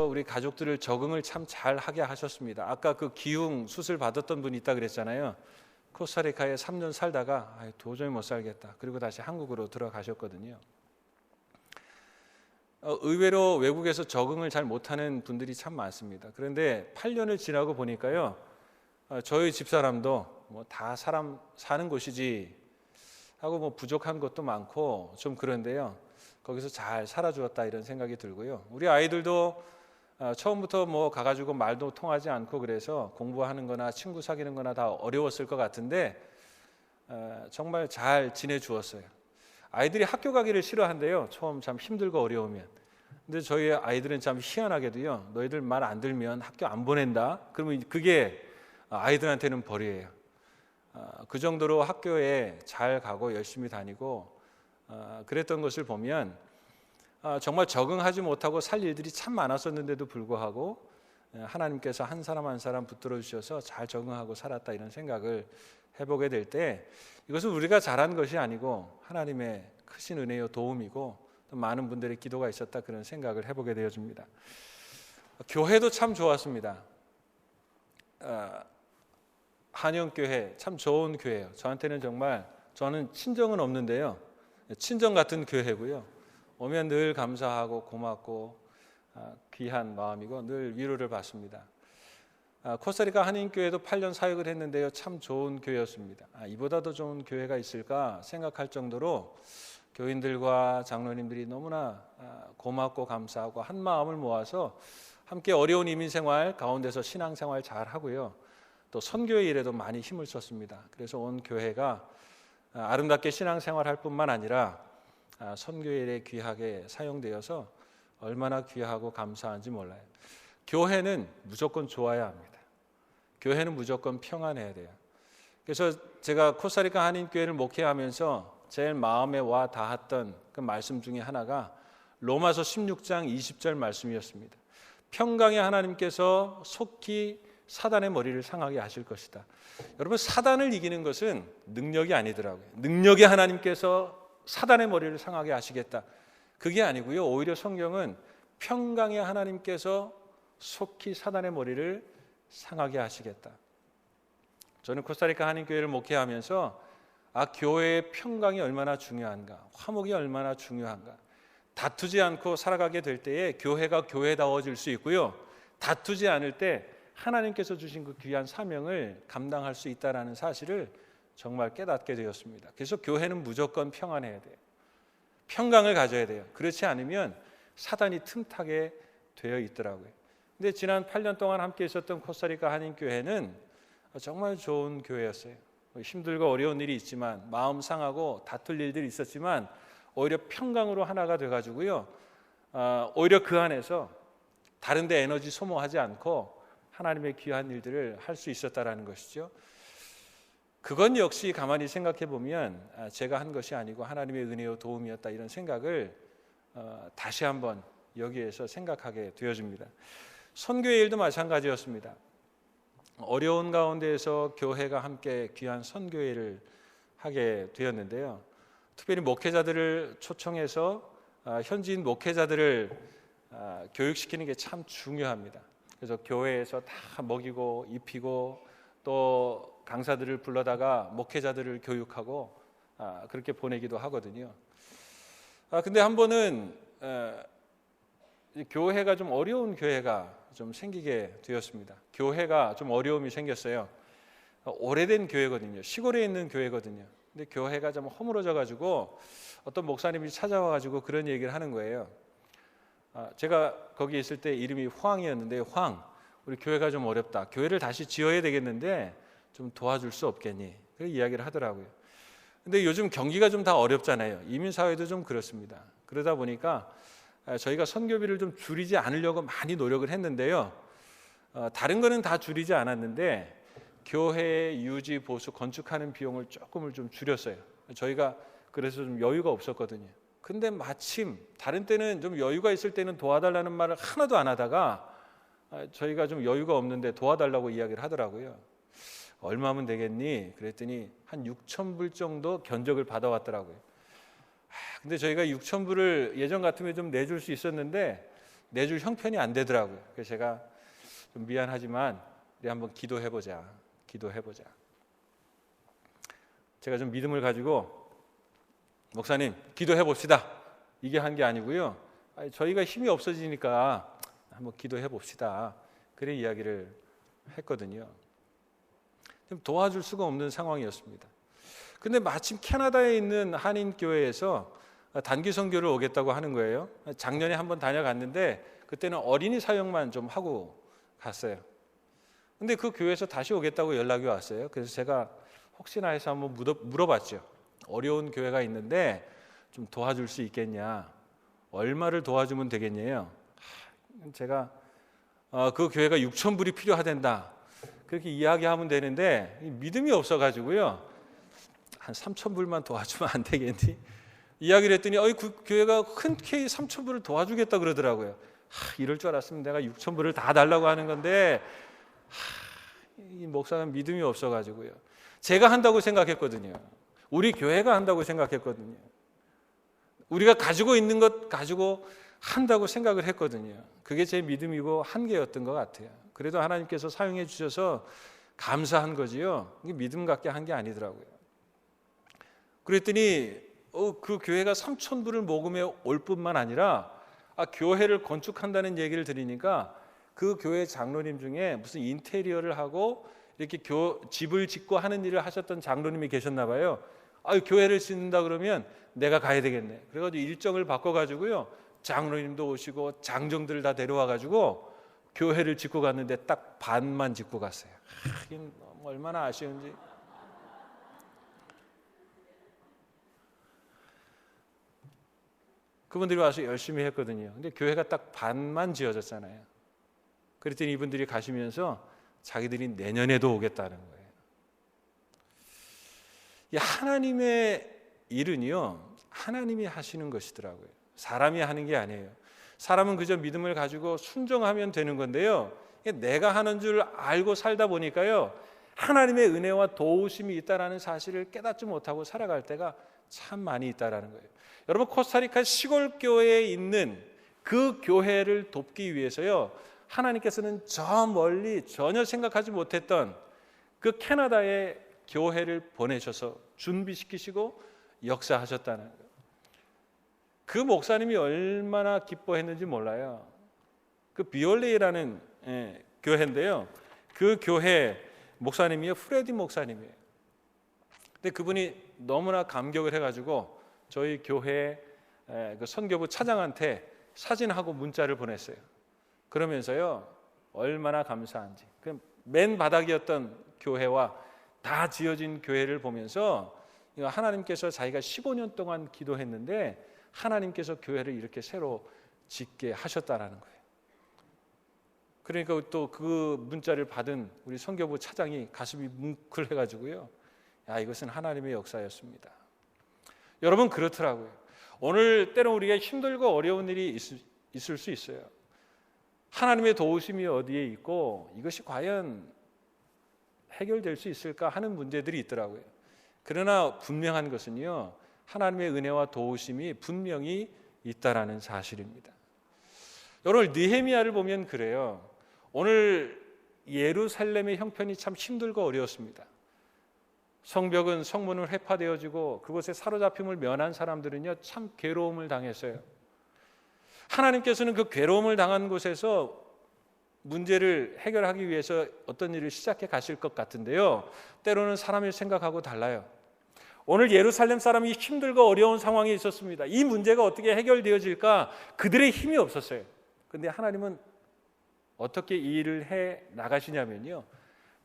우리 가족들을 적응을 참 잘하게 하셨습니다. 아까 그 기흉 수술 받았던 분이 있다 그랬잖아요. 코스타리카에 3년 살다가 도저히 못 살겠다. 그리고 다시 한국으로 들어가셨거든요. 의외로 외국에서 적응을 잘 못하는 분들이 참 많습니다. 그런데 8년을 지나고 보니까요, 저희 집사람도 뭐 다 사람 사는 곳이지 하고 뭐 부족한 것도 많고 좀 그런데요, 거기서 잘 살아주었다 이런 생각이 들고요. 우리 아이들도 처음부터 뭐 가가지고 말도 통하지 않고 그래서 공부하는 거나 친구 사귀는 거나 다 어려웠을 것 같은데 정말 잘 지내주었어요. 아이들이 학교 가기를 싫어한대요. 처음 참 힘들고 어려우면. 근데 저희 아이들은 참 희한하게도요, 너희들 말 안 들면 학교 안 보낸다. 그러면 그게 아이들한테는 벌이에요. 그 정도로 학교에 잘 가고 열심히 다니고 그랬던 것을 보면 정말 적응하지 못하고 살 일들이 참 많았었는데도 불구하고 하나님께서 한 사람 한 사람 붙들어 주셔서 잘 적응하고 살았다 이런 생각을 해보게 될 때, 이것은 우리가 잘한 것이 아니고 하나님의 크신 은혜요 도움이고 또 많은 분들의 기도가 있었다 그런 생각을 해보게 되어집니다. 교회도 참 좋았습니다. 한영교회 참 좋은 교회예요. 저한테는 정말, 저는 친정은 없는데요, 친정 같은 교회고요. 오면 늘 감사하고 고맙고 귀한 마음이고 늘 위로를 받습니다. 코스타리카 한인교회도 8년 사역을 했는데요, 참 좋은 교회였습니다. 이보다 더 좋은 교회가 있을까 생각할 정도로 교인들과 장로님들이 너무나 고맙고 감사하고 한 마음을 모아서 함께 어려운 이민생활 가운데서 신앙생활 잘 하고요, 또 선교의 일에도 많이 힘을 썼습니다. 그래서 온 교회가 아름답게 신앙생활할 뿐만 아니라 선교의 일에 귀하게 사용되어서 얼마나 귀하고 감사한지 몰라요. 교회는 무조건 좋아야 합니다. 교회는 무조건 평안해야 돼요. 그래서 제가 코스타리카 한인교회를 목회하면서 제일 마음에 와 닿았던 그 말씀 중에 하나가 로마서 16장 20절 말씀이었습니다. 평강의 하나님께서 속히 사단의 머리를 상하게 하실 것이다. 여러분, 사단을 이기는 것은 능력이 아니더라고요. 능력이 하나님께서 사단의 머리를 상하게 하시겠다, 그게 아니고요, 오히려 성경은 평강의 하나님께서 속히 사단의 머리를 상하게 하시겠다. 저는 코스타리카 한인교회를 목회하면서 교회의 평강이 얼마나 중요한가, 화목이 얼마나 중요한가, 다투지 않고 살아가게 될 때에 교회가 교회다워질 수 있고요, 다투지 않을 때 하나님께서 주신 그 귀한 사명을 감당할 수 있다는 사실을 정말 깨닫게 되었습니다. 그래서 교회는 무조건 평안해야 돼요. 평강을 가져야 돼요. 그렇지 않으면 사단이 틈타게 되어 있더라고요. 근데 지난 8년 동안 함께 있었던 코스타리카 한인교회는 정말 좋은 교회였어요. 힘들고 어려운 일이 있지만, 마음 상하고 다툴 일들이 있었지만 오히려 평강으로 하나가 돼가지고요, 오히려 그 안에서 다른 데 에너지 소모하지 않고 하나님의 귀한 일들을 할 수 있었다라는 것이죠. 그건 역시 가만히 생각해 보면 제가 한 것이 아니고 하나님의 은혜요 도움이었다 이런 생각을 다시 한번 여기에서 생각하게 되어집니다. 선교의 일도 마찬가지였습니다. 어려운 가운데에서 교회가 함께 귀한 선교의 일을 하게 되었는데요, 특별히 목회자들을 초청해서 현지인 목회자들을 교육시키는 게 참 중요합니다. 그래서 교회에서 다 먹이고 입히고 또 강사들을 불러다가 목회자들을 교육하고 그렇게 보내기도 하거든요. 근데 한 번은 교회가 좀 어려운 교회가 좀 생기게 되었습니다. 교회가 좀 어려움이 생겼어요. 오래된 교회거든요. 시골에 있는 교회거든요. 근데 교회가 좀 허물어져 가지고 어떤 목사님이 찾아와 가지고 그런 얘기를 하는 거예요. 제가 거기 있을 때 이름이 황이었는데, 황, 우리 교회가 좀 어렵다. 교회를 다시 지어야 되겠는데 좀 도와줄 수 없겠니? 그렇게 이야기를 하더라고요. 근데 요즘 경기가 좀 다 어렵잖아요. 이민사회도 좀 그렇습니다. 그러다 보니까 저희가 선교비를 좀 줄이지 않으려고 많이 노력을 했는데요, 다른 거는 다 줄이지 않았는데 교회 유지, 보수, 건축하는 비용을 조금을 좀 줄였어요. 저희가 그래서 좀 여유가 없었거든요. 근데 마침 다른 때는 좀 여유가 있을 때는 도와달라는 말을 하나도 안 하다가 저희가 좀 여유가 없는데 도와달라고 이야기를 하더라고요. 얼마면 되겠니? 그랬더니 한 6,000불 정도 견적을 받아왔더라고요. 근데 저희가 6,000불을 예전 같으면 좀 내줄 수 있었는데 내줄 형편이 안 되더라고요. 그래서 제가 좀 미안하지만 우리 한번 기도해보자. 제가 좀 믿음을 가지고 목사님 기도해봅시다 이게 한 게 아니고요. 저희가 힘이 없어지니까 한번 기도해봅시다. 그래 이야기를 했거든요. 좀 도와줄 수가 없는 상황이었습니다. 근데 마침 캐나다에 있는 한인교회에서 단기 선교를 오겠다고 하는 거예요. 작년에 한번 다녀갔는데 그때는 어린이 사역만 좀 하고 갔어요. 근데 그 교회에서 다시 오겠다고 연락이 왔어요. 그래서 제가 혹시나 해서 한번 물어봤죠. 어려운 교회가 있는데 좀 도와줄 수 있겠냐, 얼마를 도와주면 되겠냐요. 제가 그 교회가 6,000불이 필요하단다 그렇게 이야기하면 되는데 믿음이 없어가지고요, 한 3,000불만 도와주면 안 되겠니? 이야기를 했더니 그 교회가 흔쾌히 3,000불을 도와주겠다 그러더라고요. 이럴 줄 알았으면 내가 6,000불을 다 달라고 하는 건데 이 목사는 믿음이 없어가지고요, 제가 한다고 생각했거든요. 우리 교회가 한다고 생각했거든요. 우리가 가지고 있는 것 가지고 한다고 생각을 했거든요. 그게 제 믿음이고 한계였던 것 같아요. 그래도 하나님께서 사용해 주셔서 감사한 거지요. 이게 믿음 갖게 한 게 아니더라고요. 그랬더니 그 교회가 3,000불을 모금해 올 뿐만 아니라 교회를 건축한다는 얘기를 들으니까 그 교회 장로님 중에 무슨 인테리어를 하고 이렇게 집을 짓고 하는 일을 하셨던 장로님이 계셨나 봐요. 교회를 짓는다 그러면 내가 가야 되겠네. 그래가지고 일정을 바꿔가지고요, 장로님도 오시고 장정들 다 데려와가지고 교회를 짓고 갔는데 딱 반만 짓고 갔어요. 이게 얼마나 아쉬운지. 그분들이 와서 열심히 했거든요. 근데 교회가 딱 반만 지어졌잖아요. 그랬더니 이분들이 가시면서 자기들이 내년에도 오겠다는 거예요. 이 하나님의 일은요, 하나님이 하시는 것이더라고요. 사람이 하는 게 아니에요. 사람은 그저 믿음을 가지고 순종하면 되는 건데요, 내가 하는 줄 알고 살다 보니까요, 하나님의 은혜와 도우심이 있다는 사실을 깨닫지 못하고 살아갈 때가 참 많이 있다는 거예요. 여러분, 코스타리카 시골 교회에 있는 그 교회를 돕기 위해서요, 하나님께서는 저 멀리 전혀 생각하지 못했던 그 캐나다의 교회를 보내셔서 준비시키시고 역사하셨다는 거예요. 그 목사님이 얼마나 기뻐했는지 몰라요. 그 비올레이라는 교회인데요, 그 교회 목사님이요, 프레디 목사님이에요. 근데 그분이 너무나 감격을 해가지고 저희 교회 그 선교부 차장한테 사진하고 문자를 보냈어요. 그러면서요, 얼마나 감사한지. 맨 바닥이었던 교회와 다 지어진 교회를 보면서 하나님께서 자기가 15년 동안 기도했는데 하나님께서 교회를 이렇게 새로 짓게 하셨다라는 거예요. 그러니까 또 그 문자를 받은 우리 선교부 차장이 가슴이 뭉클해가지고요, 이것은 하나님의 역사였습니다. 여러분, 그렇더라고요. 오늘 때로 우리가 힘들고 어려운 일이 있을 수 있어요. 하나님의 도우심이 어디에 있고 이것이 과연 해결될 수 있을까 하는 문제들이 있더라고요. 그러나 분명한 것은요, 하나님의 은혜와 도우심이 분명히 있다라는 사실입니다. 여러분, 느헤미야를 보면 그래요. 오늘 예루살렘의 형편이 참 힘들고 어려웠습니다. 성벽은 성문은 회파되어지고 그곳에 사로잡힘을 면한 사람들은요, 참 괴로움을 당했어요. 하나님께서는 그 괴로움을 당한 곳에서 문제를 해결하기 위해서 어떤 일을 시작해 가실 것 같은데요, 때로는 사람의 생각하고 달라요. 오늘 예루살렘 사람이 힘들고 어려운 상황이 있었습니다. 이 문제가 어떻게 해결되어질까 그들의 힘이 없었어요. 그런데 하나님은 어떻게 이 일을 해 나가시냐면요,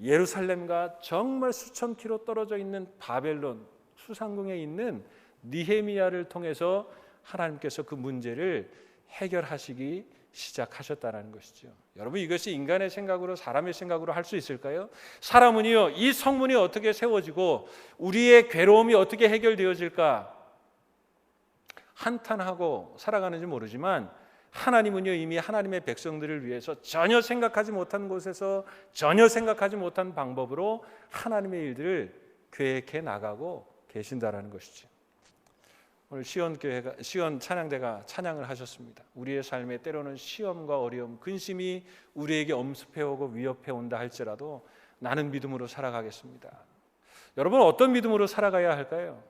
예루살렘과 정말 수천 킬로 떨어져 있는 바벨론 수상궁에 있는 느헤미야를 통해서 하나님께서 그 문제를 해결하시기 시작하셨다는 것이죠. 여러분, 이것이 인간의 생각으로, 사람의 생각으로 할 수 있을까요? 사람은요, 이 성문이 어떻게 세워지고 우리의 괴로움이 어떻게 해결되어질까 한탄하고 살아가는지 모르지만, 하나님은요, 이미 하나님의 백성들을 위해서 전혀 생각하지 못한 곳에서 전혀 생각하지 못한 방법으로 하나님의 일들을 계획해 나가고 계신다라는 것이죠. 오늘 시온 찬양대가 찬양을 하셨습니다. 우리의 삶에 때로는 시험과 어려움, 근심이 우리에게 엄습해오고 위협해온다 할지라도 나는 믿음으로 살아가겠습니다. 여러분, 어떤 믿음으로 살아가야 할까요?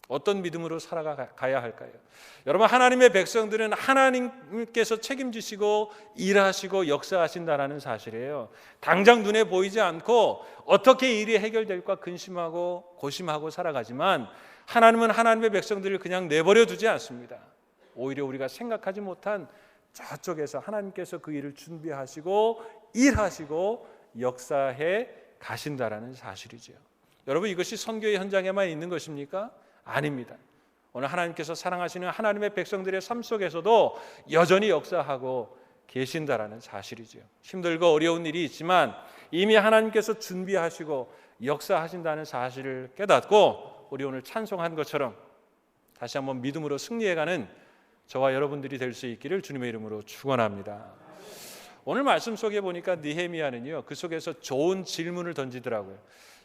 어떤 믿음으로 살아가야 할까요? 여러분, 하나님의 백성들은 하나님께서 책임지시고 일하시고 역사하신다라는 사실이에요. 당장 눈에 보이지 않고 어떻게 일이 해결될까 근심하고 고심하고 살아가지만 하나님은 하나님의 백성들을 그냥 내버려 두지 않습니다. 오히려 우리가 생각하지 못한 저쪽에서 하나님께서 그 일을 준비하시고 일하시고 역사해 가신다라는 사실이죠. 여러분, 이것이 선교의 현장에만 있는 것입니까? 아닙니다. 오늘 하나님께서 사랑하시는 하나님의 백성들의 삶 속에서도 여전히 역사하고 계신다라는 사실이죠. 힘들고 어려운 일이 있지만 이미 하나님께서 준비하시고 역사하신다는 사실을 깨닫고 우리 오늘 찬송한 것처럼 다시 한번 믿음으로 승리해가는 저와 여러분들이 될 수 있기를 주님의 이름으로 축원합니다. 오늘 말씀 속에 보니까 느헤미야는요, 그 속에서 좋은 질문을 던지더라고요.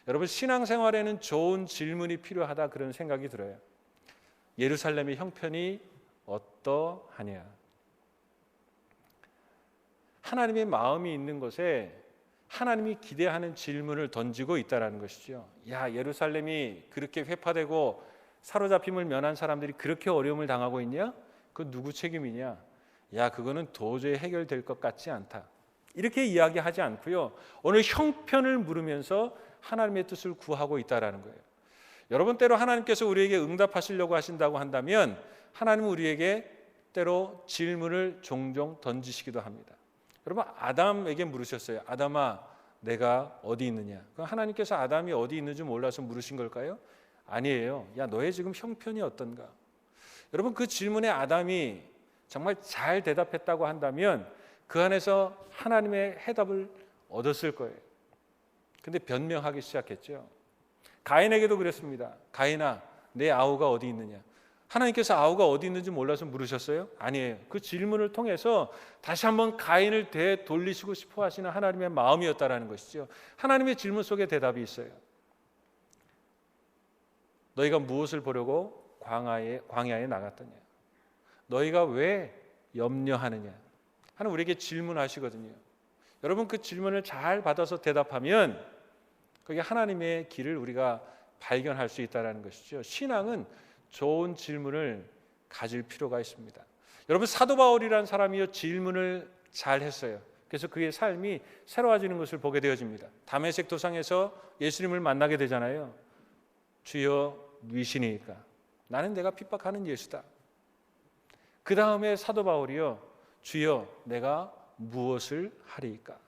여러분, 신앙생활에는 좋은 질문이 필요하다 그런 생각이 들어요. 예루살렘의 형편이 어떠하냐? 하나님의 마음이 있는 곳에 하나님이 기대하는 질문을 던지고 있다는 것이죠. 야, 예루살렘이 그렇게 회파되고 사로잡힘을 면한 사람들이 그렇게 어려움을 당하고 있냐? 그 누구 책임이냐? 야, 그거는 도저히 해결될 것 같지 않다. 이렇게 이야기하지 않고요, 오늘 형편을 물으면서 하나님의 뜻을 구하고 있다는 거예요. 여러분, 때로 하나님께서 우리에게 응답하시려고 하신다고 한다면 하나님은 우리에게 때로 질문을 종종 던지시기도 합니다. 여러분, 아담에게 물으셨어요. 아담아, 내가 어디 있느냐? 그럼 하나님께서 아담이 어디 있는지 몰라서 물으신 걸까요? 아니에요. 야, 너의 지금 형편이 어떤가? 여러분, 그 질문에 아담이 정말 잘 대답했다고 한다면 그 안에서 하나님의 해답을 얻었을 거예요. 근데 변명하기 시작했죠. 가인에게도 그랬습니다. 가인아, 내 아우가 어디 있느냐? 하나님께서 아우가 어디 있는지 몰라서 물으셨어요? 아니에요. 그 질문을 통해서 다시 한번 가인을 되돌리시고 싶어 하시는 하나님의 마음이었다라는 것이죠. 하나님의 질문 속에 대답이 있어요. 너희가 무엇을 보려고 광야에 나갔더냐? 너희가 왜 염려하느냐? 하나님 우리에게 질문하시거든요. 여러분, 그 질문을 잘 받아서 대답하면 그게 하나님의 길을 우리가 발견할 수 있다는 것이죠. 신앙은 좋은 질문을 가질 필요가 있습니다. 여러분, 사도 바울이라는 사람이요, 질문을 잘 했어요. 그래서 그의 삶이 새로워지는 것을 보게 되어집니다. 다메섹 도상에서 예수님을 만나게 되잖아요. 주여, 누구시니까? 나는 내가 핍박하는 예수다. 그 다음에 사도 바울이요, 주여, 내가 무엇을 하리이까?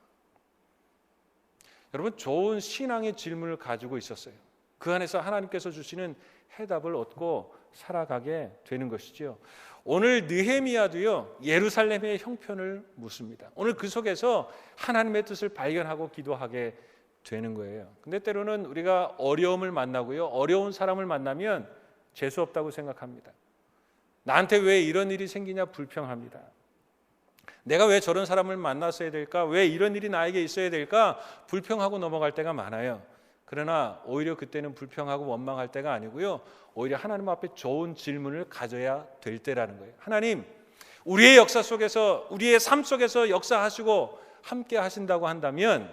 여러분, 좋은 신앙의 질문을 가지고 있었어요. 그 안에서 하나님께서 주시는 해답을 얻고 살아가게 되는 것이죠. 오늘 느헤미야도요, 예루살렘의 형편을 묻습니다. 오늘 그 속에서 하나님의 뜻을 발견하고 기도하게 되는 거예요. 근데 때로는 우리가 어려움을 만나고요, 어려운 사람을 만나면 재수 없다고 생각합니다. 나한테 왜 이런 일이 생기냐 불평합니다. 내가 왜 저런 사람을 만났어야 될까? 왜 이런 일이 나에게 있어야 될까? 불평하고 넘어갈 때가 많아요. 그러나 오히려 그때는 불평하고 원망할 때가 아니고요, 오히려 하나님 앞에 좋은 질문을 가져야 될 때라는 거예요. 하나님, 우리의 역사 속에서, 우리의 삶 속에서 역사하시고 함께 하신다고 한다면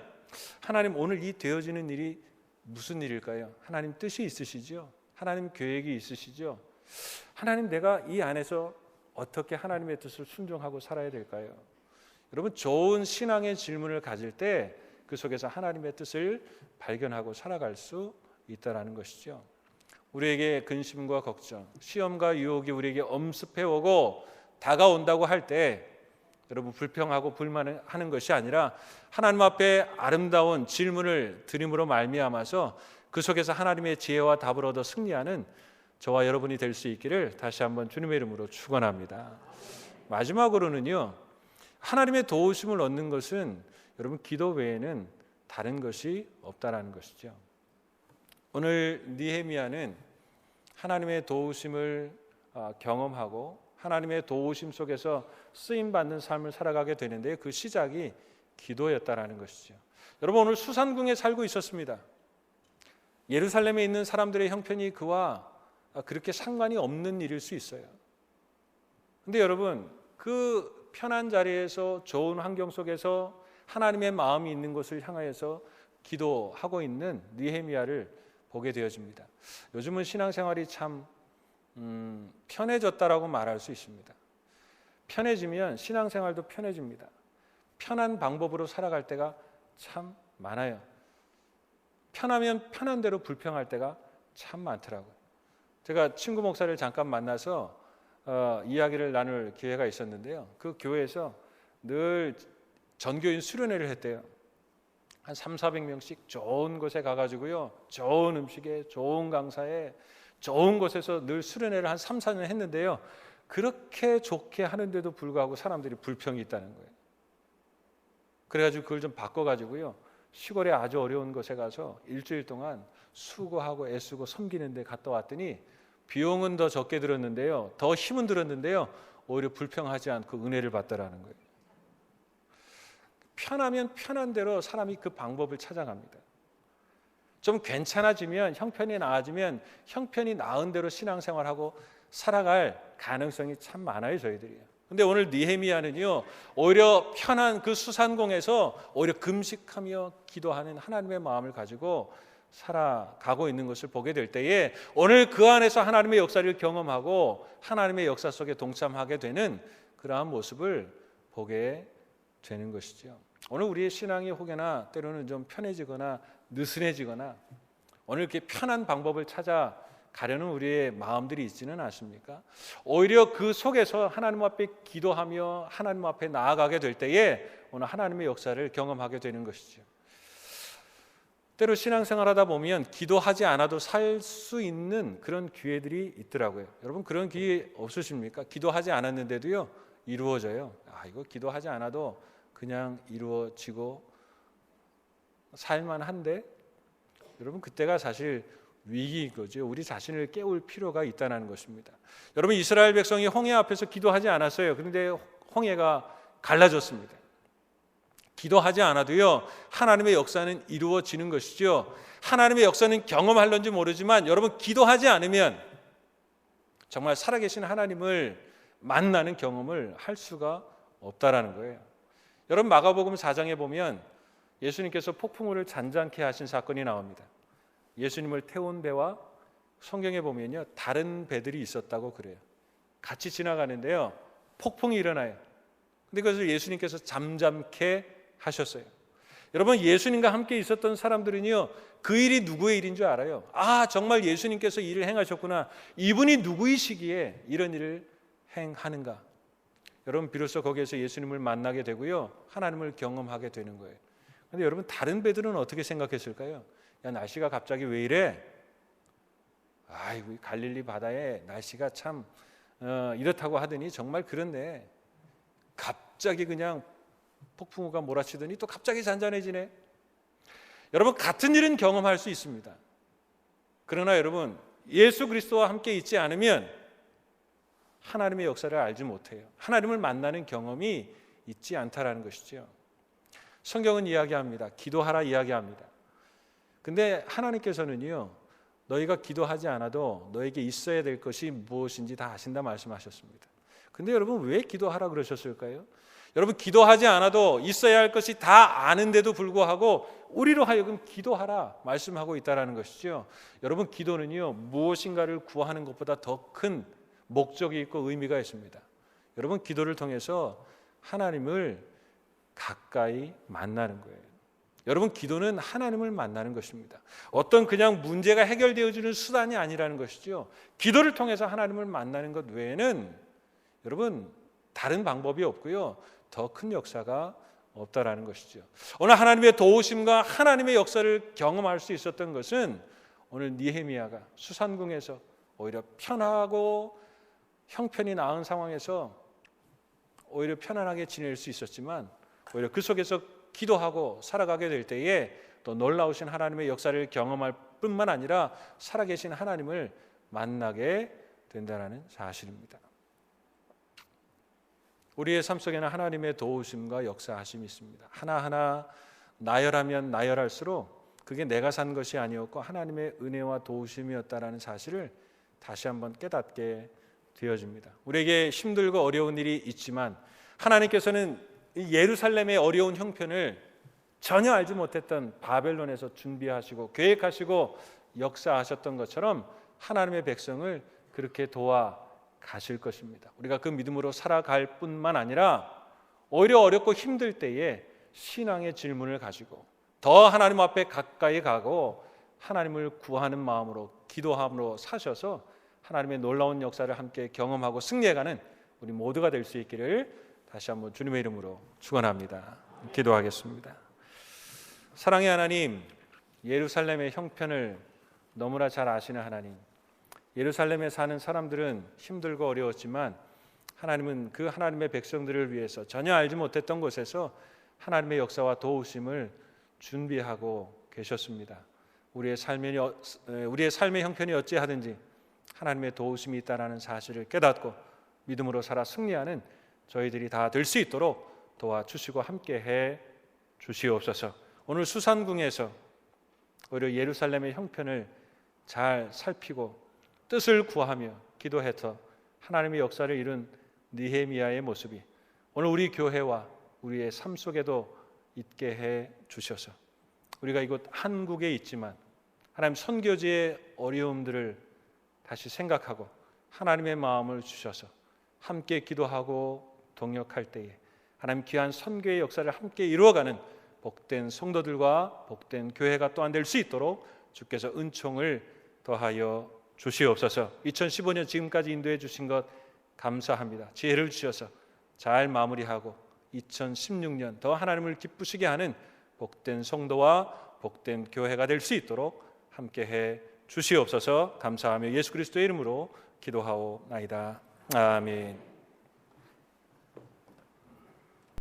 하나님, 오늘 이 되어지는 일이 무슨 일일까요? 하나님 뜻이 있으시죠? 하나님 계획이 있으시죠? 하나님, 내가 이 안에서 어떻게 하나님의 뜻을 순종하고 살아야 될까요? 여러분, 좋은 신앙의 질문을 가질 때 그 속에서 하나님의 뜻을 발견하고 살아갈 수 있다는 것이죠. 우리에게 근심과 걱정, 시험과 유혹이 우리에게 엄습해오고 다가온다고 할 때 여러분, 불평하고 불만하는 것이 아니라 하나님 앞에 아름다운 질문을 드림으로 말미암아서 그 속에서 하나님의 지혜와 답을 얻어 승리하는 저와 여러분이 될 수 있기를 다시 한번 주님의 이름으로 축원합니다. 마지막으로는요, 하나님의 도우심을 얻는 것은 여러분, 기도 외에는 다른 것이 없다라는 것이죠. 오늘 느헤미야는 하나님의 도우심을 경험하고 하나님의 도우심 속에서 쓰임 받는 삶을 살아가게 되는데 그 시작이 기도였다라는 것이죠. 여러분, 오늘 수산궁에 살고 있었습니다. 예루살렘에 있는 사람들의 형편이 그와 그렇게 상관이 없는 일일 수 있어요. 근데 여러분, 그 편한 자리에서 좋은 환경 속에서 하나님의 마음이 있는 곳을 향하여서 기도하고 있는 느헤미야를 보게 되어집니다. 요즘은 신앙생활이 참 편해졌다라고 말할 수 있습니다. 편해지면 신앙생활도 편해집니다. 편한 방법으로 살아갈 때가 참 많아요. 편하면 편한 대로 불평할 때가 참 많더라고요. 제가 친구 목사를 잠깐 만나서 이야기를 나눌 기회가 있었는데요. 그 교회에서 늘 전교인 수련회를 했대요. 한 300~400명씩 좋은 곳에 가가지고요, 좋은 음식에 좋은 강사에 좋은 곳에서 늘 수련회를 한 3~4년 했는데요, 그렇게 좋게 하는데도 불구하고 사람들이 불평이 있다는 거예요. 그래가지고 그걸 좀 바꿔가지고요, 시골에 아주 어려운 곳에 가서 일주일 동안 수고하고 애쓰고 섬기는 데 갔다 왔더니 비용은 더 적게 들었는데요, 더 힘은 들었는데요, 오히려 불평하지 않고 은혜를 받더라는 거예요. 편하면 편한 대로 사람이 그 방법을 찾아갑니다. 좀 괜찮아지면, 형편이 나아지면 형편이 나은 대로 신앙생활하고 살아갈 가능성이 참 많아요, 저희들이요. 근데 오늘 느헤미야는요, 오히려 편한 그 수산공에서 오히려 금식하며 기도하는 하나님의 마음을 가지고 살아가고 있는 것을 보게 될 때에 오늘 그 안에서 하나님의 역사를 경험하고 하나님의 역사 속에 동참하게 되는 그러한 모습을 보게 되는 것이죠. 오늘 우리의 신앙이 혹여나 때로는 좀 편해지거나 느슨해지거나 오늘 이렇게 편한 방법을 찾아가려는 우리의 마음들이 있지는 않습니까? 오히려 그 속에서 하나님 앞에 기도하며 하나님 앞에 나아가게 될 때에 오늘 하나님의 역사를 경험하게 되는 것이죠. 때로 신앙생활하다 보면 기도하지 않아도 살 수 있는 그런 기회들이 있더라고요. 여러분, 그런 기회 없으십니까? 기도하지 않았는데도요, 이루어져요. 이거 기도하지 않아도 그냥 이루어지고 살만한데, 여러분, 그때가 사실 위기인 거죠. 우리 자신을 깨울 필요가 있다는 것입니다. 여러분, 이스라엘 백성이 홍해 앞에서 기도하지 않았어요. 그런데 홍해가 갈라졌습니다. 기도하지 않아도요, 하나님의 역사는 이루어지는 것이죠. 하나님의 역사는 경험할런지 모르지만 여러분, 기도하지 않으면 정말 살아계신 하나님을 만나는 경험을 할 수가 없다라는 거예요. 여러분, 마가복음 4장에 보면 예수님께서 폭풍우를 잔잔케 하신 사건이 나옵니다. 예수님을 태운 배와 성경에 보면요, 다른 배들이 있었다고 그래요. 같이 지나가는데요, 폭풍이 일어나요. 근데 그것을 예수님께서 잠잠케 하셨어요. 여러분, 예수님과 함께 있었던 사람들은요, 그 일이 누구의 일인 줄 알아요. 정말 예수님께서 일을 행하셨구나, 이분이 누구이시기에 이런 일을 행하는가. 여러분, 비로소 거기에서 예수님을 만나게 되고요, 하나님을 경험하게 되는 거예요. 그런데 여러분, 다른 배들은 어떻게 생각했을까요? 야, 날씨가 갑자기 왜 이래? 아이고, 갈릴리 바다에 날씨가 참 이렇다고 하더니 정말 그렇네. 갑자기 그냥 폭풍우가 몰아치더니 또 갑자기 잔잔해지네. 여러분, 같은 일은 경험할 수 있습니다. 그러나 여러분, 예수 그리스도와 함께 있지 않으면 하나님의 역사를 알지 못해요. 하나님을 만나는 경험이 있지 않다라는 것이죠. 성경은 이야기합니다. 기도하라 이야기합니다. 근데 하나님께서는요, 너희가 기도하지 않아도 너에게 있어야 될 것이 무엇인지 다 아신다 말씀하셨습니다. 근데 여러분, 왜 기도하라 그러셨을까요? 여러분, 기도하지 않아도 있어야 할 것이 다 아는데도 불구하고 우리로 하여금 기도하라 말씀하고 있다는 것이죠. 여러분, 기도는요, 무엇인가를 구하는 것보다 더 큰 목적이 있고 의미가 있습니다. 여러분, 기도를 통해서 하나님을 가까이 만나는 거예요. 여러분, 기도는 하나님을 만나는 것입니다. 어떤 그냥 문제가 해결되어지는 수단이 아니라는 것이죠. 기도를 통해서 하나님을 만나는 것 외에는 여러분, 다른 방법이 없고요, 더 큰 역사가 없다라는 것이죠. 오늘 하나님의 도우심과 하나님의 역사를 경험할 수 있었던 것은 오늘 느헤미야가 수산궁에서 오히려 편하고 형편이 나은 상황에서 오히려 편안하게 지낼 수 있었지만 오히려 그 속에서 기도하고 살아가게 될 때에 또 놀라우신 하나님의 역사를 경험할 뿐만 아니라 살아계신 하나님을 만나게 된다는 사실입니다. 우리의 삶 속에는 하나님의 도우심과 역사하심이 있습니다. 하나하나 나열하면 나열할수록 그게 내가 산 것이 아니었고 하나님의 은혜와 도우심이었다라는 사실을 다시 한번 깨닫게 되어집니다. 우리에게 힘들고 어려운 일이 있지만 하나님께서는 이 예루살렘의 어려운 형편을 전혀 알지 못했던 바벨론에서 준비하시고 계획하시고 역사하셨던 것처럼 하나님의 백성을 그렇게 도와 가실 것입니다. 우리가 그 믿음으로 살아갈 뿐만 아니라 오히려 어렵고 힘들 때에 신앙의 질문을 가지고 더 하나님 앞에 가까이 가고 하나님을 구하는 마음으로 기도함으로 사셔서 하나님의 놀라운 역사를 함께 경험하고 승리해가는 우리 모두가 될 수 있기를 다시 한번 주님의 이름으로 축원합니다. 기도하겠습니다. 사랑의 하나님, 예루살렘의 형편을 너무나 잘 아시는 하나님, 예루살렘에 사는 사람들은 힘들고 어려웠지만 하나님은 그 하나님의 백성들을 위해서 전혀 알지 못했던 곳에서 하나님의 역사와 도우심을 준비하고 계셨습니다. 우리의 삶의 형편이 어찌하든지 하나님의 도우심이 있다는 사실을 깨닫고 믿음으로 살아 승리하는 저희들이 다 될 수 있도록 도와주시고 함께해 주시옵소서. 오늘 수산궁에서 오히려 예루살렘의 형편을 잘 살피고 뜻을 구하며 기도해서 하나님의 역사를 이룬 느헤미야의 모습이 오늘 우리 교회와 우리의 삶 속에도 있게 해 주셔서 우리가 이곳 한국에 있지만 하나님 선교지의 어려움들을 다시 생각하고 하나님의 마음을 주셔서 함께 기도하고 동역할 때에 하나님 귀한 선교의 역사를 함께 이루어가는 복된 성도들과 복된 교회가 또한 될 수 있도록 주께서 은총을 더하여 주시옵소서. 2015년 지금까지 인도해 주신 것 감사합니다. 지혜를 주셔서 잘 마무리하고 2016년 더 하나님을 기쁘시게 하는 복된 성도와 복된 교회가 될 수 있도록 함께해 주시옵소서. 감사하며 예수 그리스도의 이름으로 기도하오나이다. 아멘.